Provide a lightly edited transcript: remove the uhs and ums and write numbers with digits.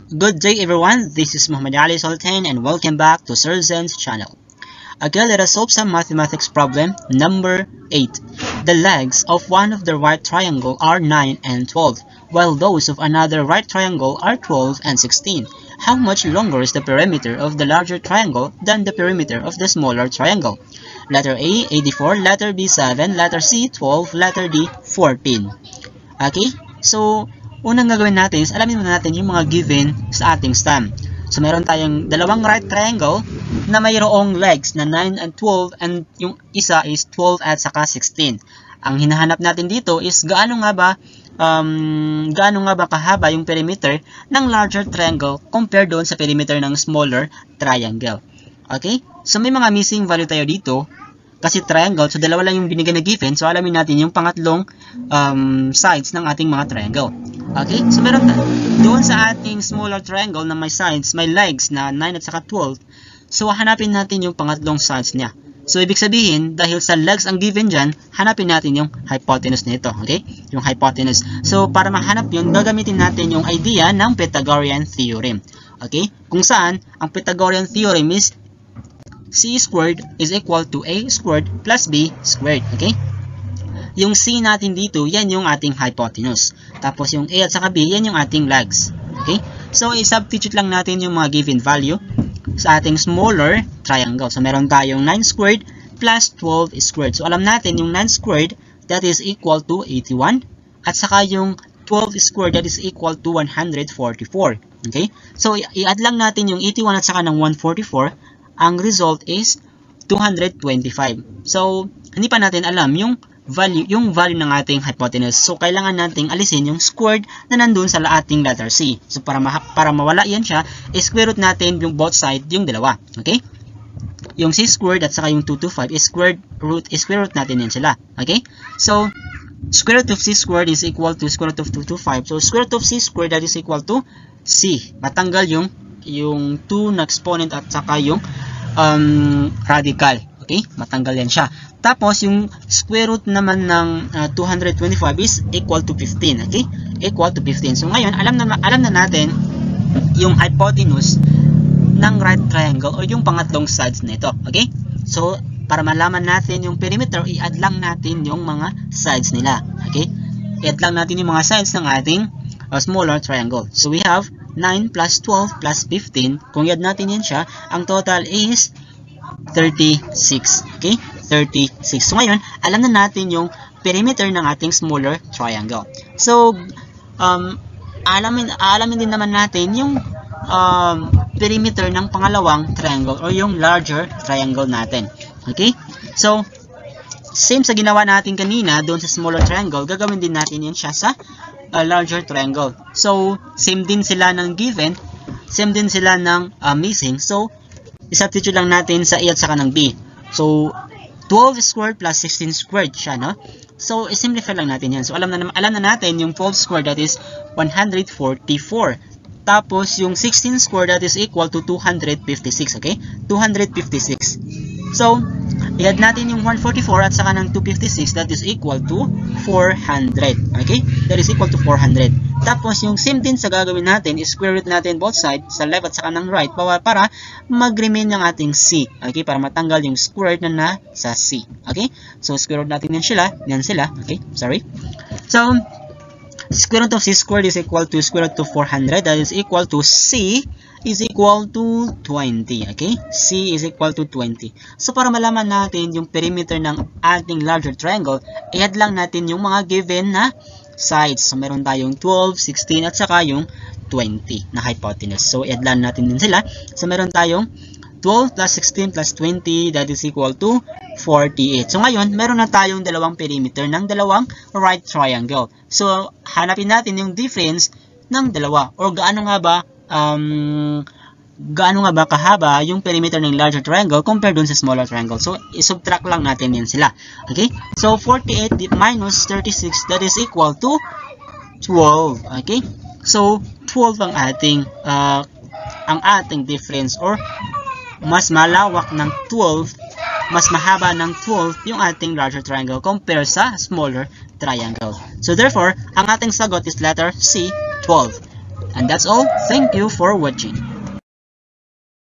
Good day everyone, this is Muhammad Ali Sultan and welcome back to Sir Zen's channel. Again, let us solve some mathematics problem number 8. The legs of one of the right triangle are 9 and 12, while those of another right triangle are 12 and 16. How much longer is the perimeter of the larger triangle than the perimeter of the smaller triangle? Letter A, 84, letter B, 7, letter C, 12, letter D, 14. Okay, so unang gagawin natin is alamin muna natin yung mga given sa ating sum. So meron tayong dalawang right triangle na mayroong legs na 9 and 12 and yung isa is 12 at saka 16. Ang hinahanap natin dito is gaano nga ba kahaba yung perimeter ng larger triangle compared doon sa perimeter ng smaller triangle. Okay? So may mga missing value tayo dito. Kasi triangle, so dalawa lang yung binigyan na given, so alamin natin yung pangatlong sides ng ating mga triangle. Okay, so meron doon sa ating smaller triangle na may sides, may legs na 9 at saka 12, so hanapin natin yung pangatlong sides niya. So ibig sabihin, dahil sa legs ang given dyan, hanapin natin yung hypotenuse nito, okay? Yung hypotenuse. So para mahanap yun, gagamitin natin yung idea ng Pythagorean theorem. Okay? Kung saan, ang Pythagorean theorem is C squared is equal to A squared plus B squared. Okay? Yung C natin dito, yan yung ating hypotenuse. Tapos yung A at saka B, yan yung ating legs. Okay? So, i-substitute lang natin yung mga given value sa ating smaller triangle. So, meron tayong 9 squared plus 12 squared. So, alam natin yung 9 squared, that is equal to 81. At saka yung 12 squared, that is equal to 144. Okay? So, i-add lang natin yung 81 at saka ng 144. Ang result is 225. So, hindi pa natin alam yung value ng ating hypotenuse. So, kailangan nating alisin yung squared na nandun sa ating letter C. So, para mawala yan siya, square root natin yung both side, yung dalawa. Okay? Yung C squared at saka yung 225 square root natin yan sila. Okay? So, square root of C squared is equal to square root of 225. So, square root of C squared that is equal to C. Matanggal yung 2 na exponent at saka yung radical. Okay? Matanggal yan siya. Tapos, yung square root naman ng 225 is equal to 15. Okay? Equal to 15. So, ngayon, alam na natin yung hypotenuse ng right triangle o yung pangatlong sides nito. Okay? So, para malaman natin yung perimeter, i-add lang natin yung mga sides nila. Okay? I-add lang natin yung mga sides ng ating smaller triangle. So, we have 9 plus 12 plus 15. Kung i-add natin yan siya, ang total is 36. Okay? 36. So, ngayon, alam na natin yung perimeter ng ating smaller triangle. So, alamin din naman natin yung perimeter ng pangalawang triangle or yung larger triangle natin. Okay? So, same sa ginawa natin kanina doon sa smaller triangle, gagawin din natin yan siya sa larger triangle. So, same din sila ng given, same din sila ng missing. So, i-substitute lang natin sa A at saka ng B. So, 12 squared plus 16 squared siya, no? So, i-simplify lang natin yan. So, alam na natin yung 12 squared that is 144. Tapos, yung 16 squared that is equal to 256, okay? 256. So, i-add natin yung 144 at saka ng 256 that is equal to 400. Okay? That is equal to 400. Tapos, yung same din sa gagawin natin is square root natin both sides, sa left at saka ng right, para mag-remain yung ating C. Okay? Para matanggal yung square root na sa C. Okay? So, square root natin yan sila. Okay? Sorry. So, square root of C squared is equal to square root of 400. That is equal to C is equal to 20. Okay? C is equal to 20. So, para malaman natin yung perimeter ng ating larger triangle, i-add lang natin yung mga given na sides. So, meron tayong 12, 16, at saka yung 20 na hypotenuse. So, i-add lang natin din sila. So, meron tayong 12 plus 16 plus 20, that is equal to 48. So, ngayon, meron na tayong dalawang perimeter ng dalawang right triangle. So, hanapin natin yung difference ng dalawa. Or gaano nga ba kahaba yung perimeter ng larger triangle compared dun sa smaller triangle. So, i-subtract lang natin yan sila. Okay? So, 48 minus 36, that is equal to 12. Okay? So, 12 ang ating difference, or mas malawak ng 12, mas mahaba ng 12 yung ating larger triangle compared sa smaller triangle. So, therefore, ang ating sagot is letter C, 12. And that's all. Thank you for watching.